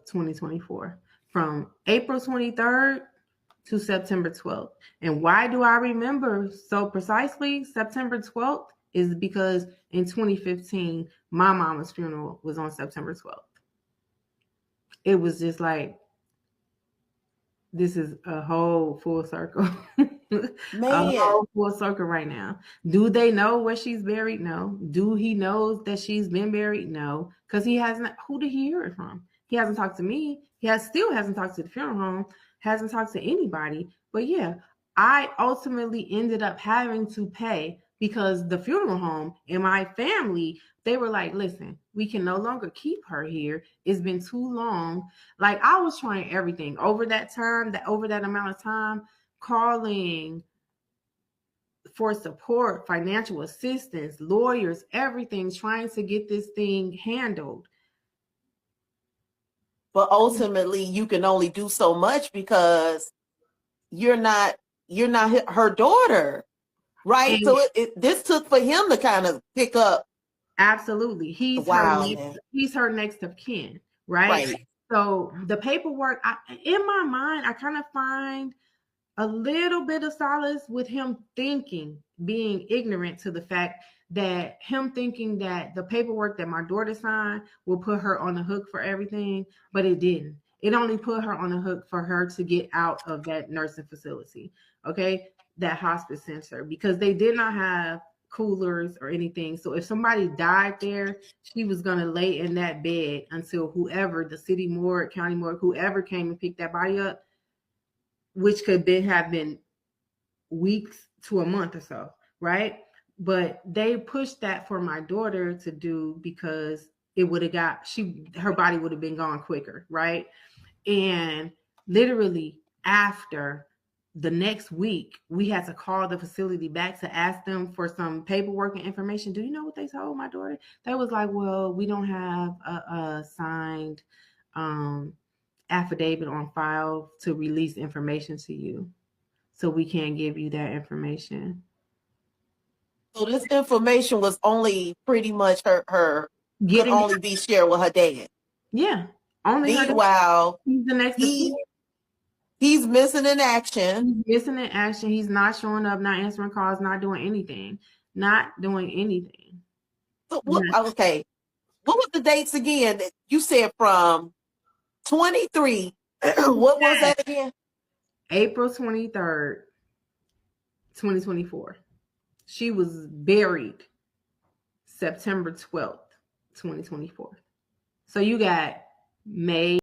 2024, from April 23rd to September 12th. And why do I remember so precisely September 12th? Is because in 2015, my mama's funeral was on September 12th. It was just like, this is a whole full circle. A whole full circle right now. Do they know where she's buried? No. Do he knows that she's been buried? No. Because he hasn't. Who did he hear it from? He hasn't talked to me. Still hasn't talked to the funeral home. Hasn't talked to anybody. But yeah, I ultimately ended up having to pay because the funeral home and my family, they were like, listen, we can no longer keep her here. It's been too long. Like, I was trying everything over that time, over that amount of time, calling for support, financial assistance, lawyers, everything, trying to get this thing handled. But ultimately, you can only do so much because you're not her daughter, right? And so this took for him to kind of pick up. Absolutely. He's her next of kin, right? So the paperwork, in my mind, I kind of find a little bit of solace with him being ignorant to the fact that him thinking that the paperwork that my daughter signed will put her on the hook for everything, but it didn't. It only put her on the hook for her to get out of that nursing facility, okay, that hospice center, because they did not have coolers or anything. So if somebody died there, she was going to lay in that bed until whoever, the city morgue, county morgue, whoever came and picked that body up, which could have been weeks to a month or so, right? But they pushed that for my daughter to do because it would have her body would have been gone quicker, right? And literally after the next week, we had to call the facility back to ask them for some paperwork and information. Do you know what they told my daughter? They was like, well, we don't have a signed affidavit on file to release information to you, so we can't give you that information. So this information was only pretty much her could only be shared with her dad. Yeah, only her dad. Meanwhile, he's the next he's missing in action. He's not showing up, not answering calls, not doing anything. So okay, what was the dates again? You said from 23. What was that again? April 23rd, 2024. She was buried September 12th, 2024. So you got May,